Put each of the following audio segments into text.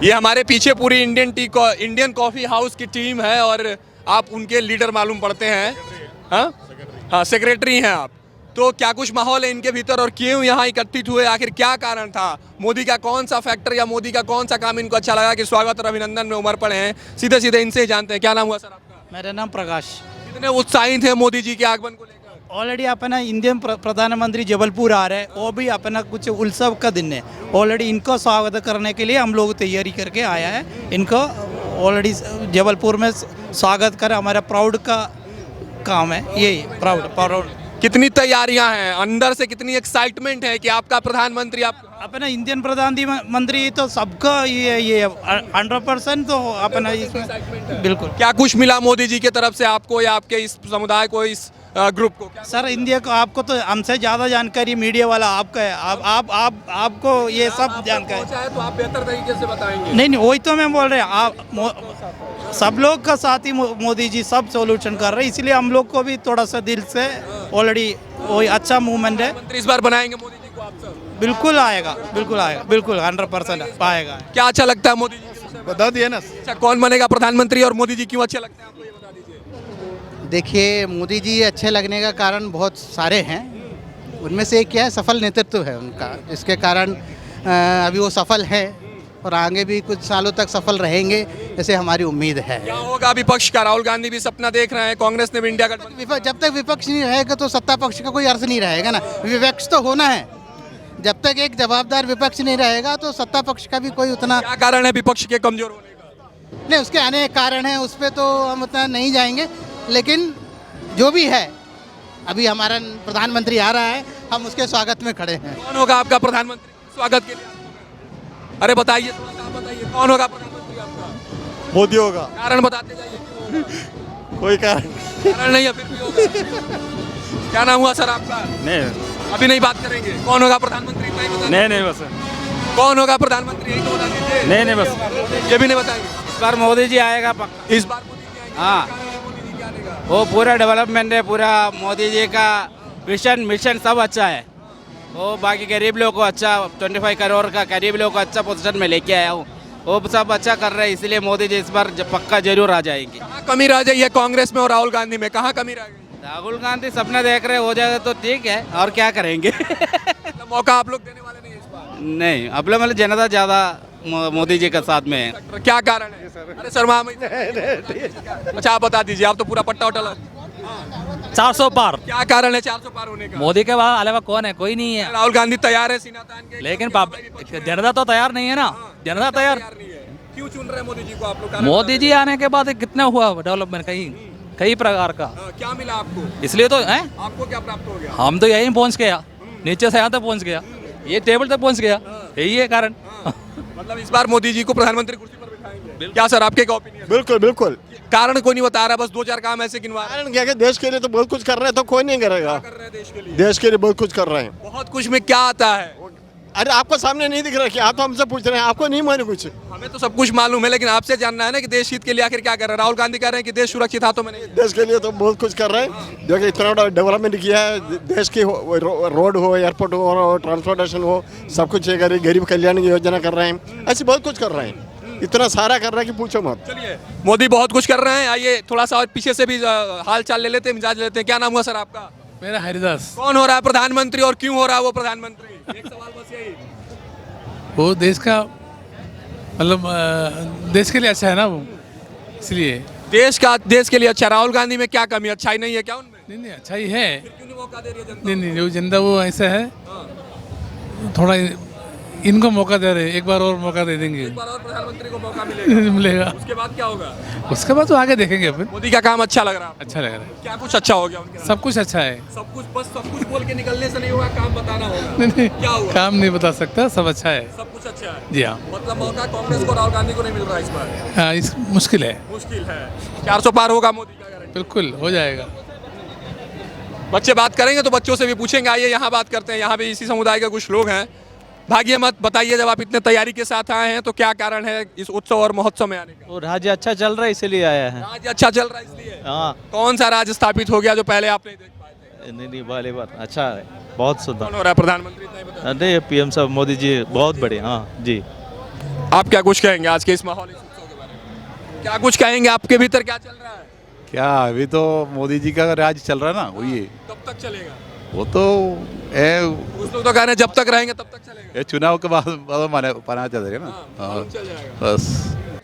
ये हमारे पीछे पूरी इंडियन कॉफ़ी हाउस की टीम है और आप उनके लीडर मालूम पड़ते हैं। हाँ हाँ, सेक्रेटरी हैं आप। तो क्या कुछ माहौल है इनके भीतर और क्यों यहाँ एकत्रित हुए, आखिर क्या कारण था? मोदी का कौन सा फैक्टर या मोदी का कौन सा काम इनको अच्छा लगा कि स्वागत और अभिनंदन में उमड़ पड़े हैं? सीधे सीधे इनसे ही जानते हैं। क्या नाम हुआ सर आपका? मेरा नाम प्रकाश। कितने उत्साहित हैं मोदी जी के आगमन को लेकर? ऑलरेडी अपना इंडियन प्रधानमंत्री जबलपुर आ रहे हैं, वो भी अपना कुछ उत्सव का दिन है। ऑलरेडी इनको स्वागत करने के लिए हम लोग तैयारी करके आया है। इनको ऑलरेडी जबलपुर में स्वागत कर हमारा प्राउड का काम है, यही प्राउड। कितनी तैयारियां हैं अंदर से, कितनी एक्साइटमेंट है कि आपका प्रधानमंत्री आप अपना इंडियन प्रधानमंत्री तो सबका ये 100% तो अपना इसमें बिल्कुल। क्या कुछ मिला मोदी जी की तरफ से आपको या आपके इस समुदाय को, इस ग्रुप को? सर इंडिया को आपको तो हमसे ज़्यादा जानकारी मीडिया वाला आपका है। आपको ये सब जानकारी है तो आप बेहतर तरीके से बताएंगे। नहीं वही तो मैं बोल रहे हैं। आप सब लोग का साथ ही मोदी जी सब सोल्यूशन कर रहे हैं, इसलिए हम लोग को भी थोड़ा सा दिल से ऑलरेडी वही अच्छा मूवमेंट है। मंत्री इस बार बनाएंगे मोदी जी को आप सब? बिल्कुल आएगा, बिल्कुल 100% आएगा। क्या अच्छा लगता है मोदी जी? बता दिए ना। अच्छा, कौन बनेगा प्रधानमंत्री और मोदी जी क्यों अच्छे लगते हैं आपको, ये बता दीजिए। देखिए, मोदी जी अच्छे लगने का कारण बहुत सारे हैं। उनमें से एक क्या है, सफल नेतृत्व है उनका, जिसके कारण अभी वो सफल है और आगे भी कुछ सालों तक सफल रहेंगे, ऐसे हमारी उम्मीद है। क्या होगा विपक्ष का? राहुल गांधी भी सपना देख रहे हैं, कांग्रेस ने भी इंडिया गठबंधन। जब तक विपक्ष नहीं रहेगा तो सत्ता पक्ष का कोई अर्थ नहीं रहेगा ना। विपक्ष तो होना है, जब तक एक जवाबदार विपक्ष नहीं रहेगा तो सत्ता पक्ष का भी कोई उतना। क्या कारण है विपक्ष के कमजोर होने का? नहीं, उसके अनेक कारण हैं, उस पर तो हम उतना नहीं जाएंगे, लेकिन जो भी है अभी हमारा प्रधानमंत्री आ रहा है, हम उसके स्वागत में खड़े हैं। कौन होगा आपका प्रधानमंत्री स्वागत के लिए? अरे बताइए, थोड़ा सा बताइए, कौन होगा प्रधानमंत्री आपका? मोदी होगा। कारण बताते जाइए, क्यों होगा? कोई कारण नहीं है, फिर भी होगा। क्या नाम हुआ सर आपका? नहीं, अभी नहीं बात करेंगे। कौन होगा प्रधानमंत्री, इतना ही बता दीजिए। नहीं बस। कौन होगा प्रधानमंत्री, यही तो बता दीजिए। नहीं बस। ये भी नहीं बताएंगे। इस बार मोदी जी आएगा पक्का। इस बार मोदी जी आएंगे। हाँ। क्या कारण है मोदी जी के आने का? वो पूरा डेवलपमेंट है, पूरा मोदी जी का मिशन सब अच्छा है। वो बाकी गरीब लोगों को अच्छा 25 करोड़ का गरीब लोगों को अच्छा पोजीशन में लेके आया हूँ। वो सब अच्छा कर रहे हैं, इसलिए मोदी जी इस बार पक्का जरूर आ जाएंगे। कहाँ कमी रह जाइए है कांग्रेस में और राहुल गांधी में? कहाँ कमी रह गई? राहुल गांधी सपना देख रहे हो जाएगा तो ठीक है, और क्या करेंगे। मतलब मौका आप लोग देने वाले नहीं हैं इस बार? नहीं, अब लोग मतलब जनता ज़्यादा मोदी जी के साथ में है। क्या कारण है? अरे शर्मा मत। अच्छा आप बता दीजिए, आप तो पूरा पट्टा उठा 400 पार। क्या कारण है 400 पार होने का? मोदी के बाद अलावा कौन है? कोई नहीं है। राहुल गांधी तैयार है सीना तान के, लेकिन जनता तो तैयार नहीं है ना। जनता तैयार नहीं है। क्यों चुन रहे हैं मोदी जी को आप लोग? मोदी जी आने के बाद कितना हुआ डेवलपमेंट, कई प्रकार का। क्या मिला आपको? इसलिए तो है आपको क्या प्राप्त हो गया? हम तो यहीं पहुंच गया, नीचे से यहाँ तक पहुंच गया, ये टेबल तक पहुंच गया, यही है कारण। मतलब इस बार मोदी जी को प्रधानमंत्री कुर्सी पर बिठाएंगे? क्या सर आपके क्या ओपिनियन? बिल्कुल। कारण कोई नहीं बता रहा, बस 2-4 काम ऐसे गिनवा रहे हैं। कारण क्या है, देश के लिए तो बहुत कुछ कर रहे हैं, तो कोई नहीं करेगा। कर रहे हैं देश के लिए? देश के लिए बहुत कुछ कर रहे हैं। बहुत कुछ में क्या आता है? अरे आपको सामने नहीं दिख रहा है कि आप तो हमसे पूछ रहे हैं, आपको नहीं मालूम कुछ। हमें तो सब कुछ मालूम है, लेकिन आपसे जानना है ना कि देश हित के लिए आखिर क्या कर रहे हैं। राहुल गांधी कह रहे हैं कि देश सुरक्षित हाथों में नहीं है। देश के लिए तो बहुत कुछ कर रहे हैं। देखिए इतना बड़ा डेवलपमेंट किया है, देश की रोड हो, एयरपोर्ट हो, ट्रांसपोर्टेशन हो, सब कुछ गरीब कल्याण की योजना कर रहे हैं, ऐसे बहुत कुछ कर रहे हैं। इतना सारा कर रहा है कि पूछो मत। चलिए, मोदी बहुत कुछ कर रहे हैं। आइए थोड़ा सा और पीछे से भी हाल चाल ले लेते हैं, मिजाज लेते हैं। क्या नाम हुआ सर आपका? मेरा हरिदास। कौन हो रहा है प्रधानमंत्री और क्यों हो रहा है वो प्रधानमंत्री? एक सवाल बस यही। वो देश का मतलब देश के लिए अच्छा है ना, वो इसलिए। देश के लिए अच्छा। राहुल गांधी में क्या कमी? अच्छाई नहीं है क्या उनमें? नहीं अच्छा ही है। क्यों नहीं मौका दे रही है जनता? नहीं वो जनता वो ऐसा है, थोड़ा इनको मौका दे रहे, एक बार और मौका दे देंगे। एक बार और प्रधानमंत्री को मौका मिलेगा। मिलेगा। उसके बाद क्या होगा? उसके बाद तो आगे देखेंगे फिर। मोदी का काम अच्छा लग रहा है? अच्छा लग रहा है, क्या कुछ अच्छा हो गया उनके? सब कुछ अच्छा है। सब कुछ, बस सब कुछ बोल के निकलने से नहीं होगा, काम बताना होगा। नहीं क्या हुआ? काम नहीं बता सकता, सब अच्छा है। सब कुछ अच्छा है जी हाँ। मतलब मौका कांग्रेस को, राहुल गांधी को नहीं मिल रहा इस बार? हाँ, इस मुश्किल है। मुश्किल है। 400 पार होगा मोदी का गारंटी? बिल्कुल हो जाएगा। बच्चे बात करेंगे तो बच्चों से भी पूछेंगे। आइए यहाँ बात करते हैं। यहाँ भी इसी समुदाय के कुछ लोग हैं। भागिए मत, बताइए जब आप इतने तैयारी के साथ आए हैं तो क्या कारण है इस उत्सव और महोत्सव में आने का? वो राज्य अच्छा चल रहा है इसलिए आया है। राज्य अच्छा चल रहा है इसलिए? हाँ। कौन सा राज्य स्थापित हो गया जो पहले आप नहीं देख पाए थे? नहीं वाली बात अच्छा है, बहुत सुंदर। कौन हो रहा है प्रधानमंत्री? इतना ही बता। अरे पीएम साहब मोदी जी बहुत बड़े। हाँ जी। आप क्या कुछ कहेंगे आज के इस माहौल, इस उत्सव के बारे में? क्या कुछ कहेंगे, आपके भीतर क्या चल रहा है? क्या अभी तो मोदी जी का राज चल रहा है ना, वही है। कब तक चलेगा? वो तो है, कुछ लोग तो कह रहे हैं जब तक रहेंगे तब तक चलेगा। ये चुनाव के बाद माने पना चलेगा ना। मालूम चल जाएगा। बस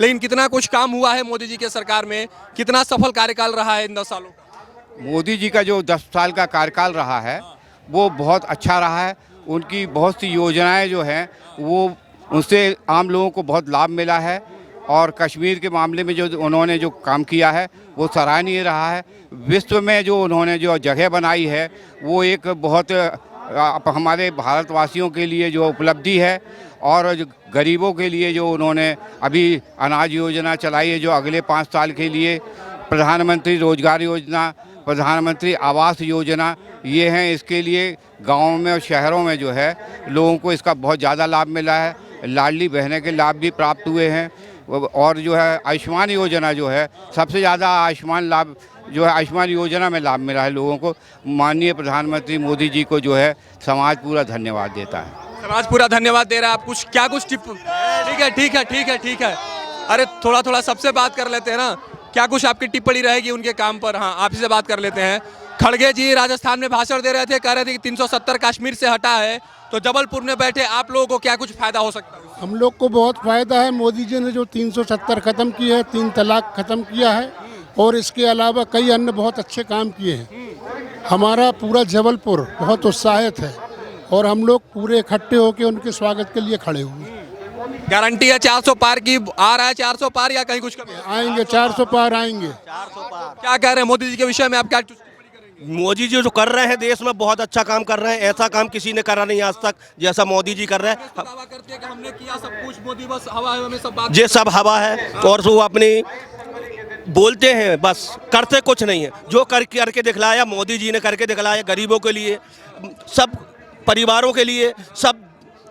लेकिन कितना कुछ काम हुआ है मोदी जी के सरकार में, कितना सफल कार्यकाल रहा है इन 10 सालों का? मोदी जी का जो 10 साल का कार्यकाल रहा है वो बहुत अच्छा रहा है। उनकी बहुत सी योजनाएं जो हैं वो उनसे आम लोगों को बहुत लाभ मिला है, और कश्मीर के मामले में जो उन्होंने जो काम किया है वो सराहनीय रहा है। विश्व में जो उन्होंने जो जगह बनाई है वो एक बहुत हमारे भारतवासियों के लिए जो उपलब्धि है, और जो गरीबों के लिए जो उन्होंने अभी अनाज योजना चलाई है, जो अगले 5 साल के लिए प्रधानमंत्री रोजगार योजना, प्रधानमंत्री आवास योजना, ये हैं। इसके लिए गाँव में और शहरों में जो है लोगों को इसका बहुत ज़्यादा लाभ मिला है। लाडली बहनें के लाभ भी प्राप्त हुए हैं, और जो है आयुष्मान योजना जो है सबसे ज़्यादा आयुष्मान लाभ जो है आयुष्मान योजना में लाभ मिला है लोगों को। माननीय प्रधानमंत्री मोदी जी को जो है समाज पूरा धन्यवाद देता है। समाज पूरा धन्यवाद दे रहा है। आप कुछ क्या कुछ टिप? ठीक है। अरे थोड़ा सबसे बात कर लेते हैं ना, क्या कुछ आपकी टिप्पणी रहेगी उनके काम पर? हाँ, आप ही से बात कर लेते हैं। खड़गे जी राजस्थान में भाषण दे रहे थे, कह रहे थे कि 370 कश्मीर से हटा है, तो जबलपुर में बैठे आप लोगों को क्या कुछ फायदा हो सकता है? हम लोग को बहुत फ़ायदा है। मोदी जी ने जो 370 ख़त्म की है, 3 तलाक ख़त्म किया है, और इसके अलावा कई अन्य बहुत अच्छे काम किए हैं। हमारा पूरा जबलपुर बहुत उत्साहित है, और हम लोग पूरे इकट्ठे होकर उनके स्वागत के लिए खड़े हुए हैं। गारंटी है 400 पार की? आ रहा है 400 पार या कहीं कुछ कमी? आएंगे 400 पार आएंगे। क्या कह रहे हैं मोदी जी के विषय में, आप क्या? मोदी जी जो कर रहे हैं देश में बहुत अच्छा काम कर रहे हैं। ऐसा काम किसी ने करा नहीं आज तक जैसा मोदी जी कर रहे हैं। दावा करते हैं कि हमने किया सब कुछ, मोदी बस हवा में सब बात। ये सब हवा है, और वो अपनी बोलते हैं बस, करते कुछ नहीं है। जो करके दिखलाया मोदी जी ने, करके दिखलाया गरीबों के लिए, सब परिवारों के लिए, सब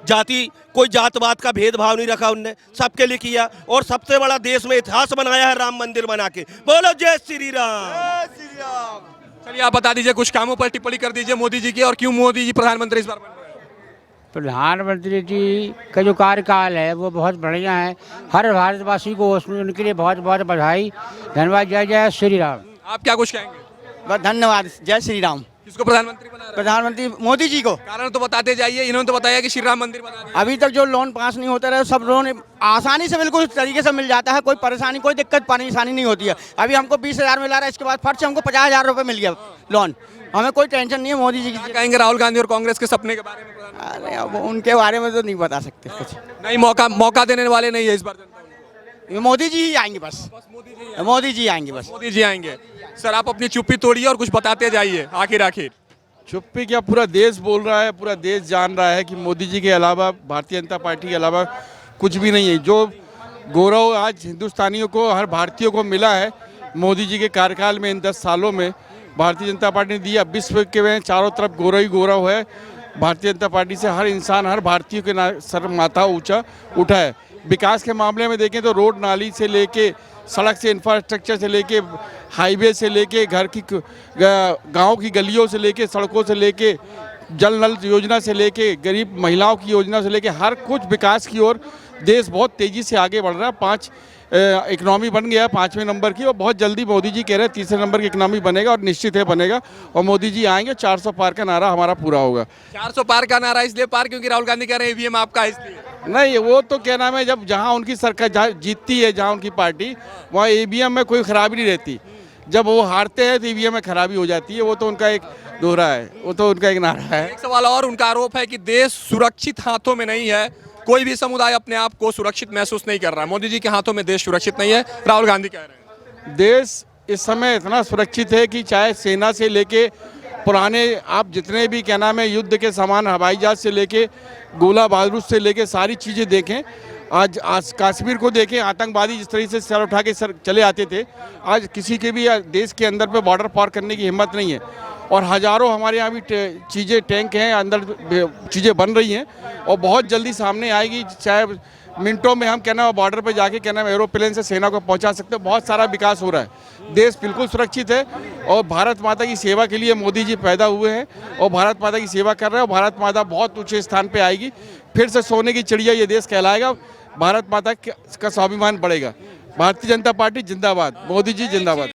जाति, कोई जातवाद का भेदभाव नहीं रखा उनने, सबके लिए किया। और सबसे बड़ा देश में इतिहास बनाया है राम मंदिर बना के। बोलो जय श्री राम। चलिए आप बता दीजिए, कुछ कामों पर टिप्पणी कर दीजिए मोदी जी की, और क्यों मोदी जी प्रधानमंत्री इस बार बन रहे हैं? प्रधानमंत्री जी का जो कार्यकाल है वो बहुत बढ़िया है। हर भारतवासी को उसमें उनके लिए बहुत बहुत बधाई, धन्यवाद। जय जय श्री राम। आप क्या कुछ कहेंगे? बस धन्यवाद। जय श्री राम। किसको प्रधानमंत्री बना रहे हैं? प्रधानमंत्री मोदी जी को। कारण तो बताते जाइए। इन्होंने तो बताया कि श्री राम मंदिर बना दिया। अभी तक जो लोन पास नहीं होता रहे, सब लोन आसानी से बिल्कुल तरीके से मिल जाता है, कोई परेशानी, कोई दिक्कत परेशानी नहीं होती है। अभी हमको 20,000 मिला रहा है, इसके बाद फट से हमको 50,000 रुपये मिल गया लोन। हमें कोई टेंशन नहीं है मोदी जी की। कहेंगे राहुल गांधी और कांग्रेस के सपने के बारे में? अरे अब उनके बारे में तो नहीं बता सकते कुछ। नहीं, मौका देने वाले नहीं है इस बार जनता उनको। मोदी जी ही आएंगे बस। मोदी जी आएंगे बस। मोदी जी आएंगे। सर आप अपनी चुप्पी तोड़िए और कुछ बताते जाइए आखिर। चुप्पी क्या, पूरा देश बोल रहा है, पूरा देश जान रहा है कि मोदी जी के अलावा, भारतीय जनता पार्टी के अलावा कुछ भी नहीं है। जो गौरव आज हिंदुस्तानियों को, हर भारतीय को मिला है मोदी जी के कार्यकाल में, इन 10 सालों में भारतीय जनता पार्टी ने दिया। विश्व के में चारों तरफ गौरव ही गौरव है। भारतीय जनता पार्टी से हर इंसान, हर भारतीय के सर माथा ऊंचा उठा है। विकास के मामले में देखें तो रोड नाली से लेके, सड़क से, इंफ्रास्ट्रक्चर से लेके, हाईवे से लेके, घर की गांव की गलियों से लेके, सड़कों से लेके, जल नल योजना से लेके, गरीब महिलाओं की योजना से लेके, हर कुछ विकास की ओर देश बहुत तेज़ी से आगे बढ़ रहा है। इकनॉमी बन गया 5वें नंबर की, और बहुत जल्दी मोदी जी कह रहे हैं 3रे नंबर की इकनॉमी बनेगा, और निश्चित है बनेगा। और मोदी जी आएंगे, 400 पार का नारा हमारा पूरा होगा। 400 पार का नारा इसलिए पार क्योंकि राहुल गांधी कह रहे हैं ईवीएम आपका, इसलिए नहीं। वो तो क्या नाम है, जब जहाँ उनकी सरकार जीतती है, जहाँ उनकी पार्टी, वहाँ ईवीएम में कोई खराबी नहीं रहती। जब वो हारते हैं तो ईवीएम में खराबी हो जाती है। वो तो उनका एक दोहरा है, वो तो उनका एक नारा है। एक सवाल और, उनका आरोप है कि देश सुरक्षित हाथों में नहीं है, कोई भी समुदाय अपने आप को सुरक्षित महसूस नहीं कर रहा। मोदी जी के हाथों में देश सुरक्षित नहीं है, राहुल गांधी कह रहे हैं। देश इस समय इतना सुरक्षित है कि चाहे सेना से लेके पुराने आप जितने भी क्या नाम है युद्ध के सामान, हवाई जहाज से लेके गोला बारूद से लेके सारी चीज़ें देखें। आज कश्मीर को देखें, आतंकवादी जिस तरीके से सर उठा के चले आते थे, आज किसी के भी देश के अंदर पे बॉर्डर पार करने की हिम्मत नहीं है। और हज़ारों हमारे यहाँ भी चीज़ें, टैंक हैं, अंदर चीज़ें बन रही हैं, और बहुत जल्दी सामने आएगी। चाहे मिनटों में हम क्या नाम बॉर्डर पे जाके क्या नाम एरोप्लेन से सेना को पहुंचा सकते हैं। बहुत सारा विकास हो रहा है, देश बिल्कुल सुरक्षित है। और भारत माता की सेवा के लिए मोदी जी पैदा हुए हैं, और भारत माता की सेवा कर रहे हैं। और भारत माता बहुत ऊंचे स्थान पे आएगी, फिर से सोने की चिड़िया ये देश कहलाएगा। भारत माता का स्वाभिमान बढ़ेगा। भारतीय जनता पार्टी जिंदाबाद, मोदी जी जिंदाबाद।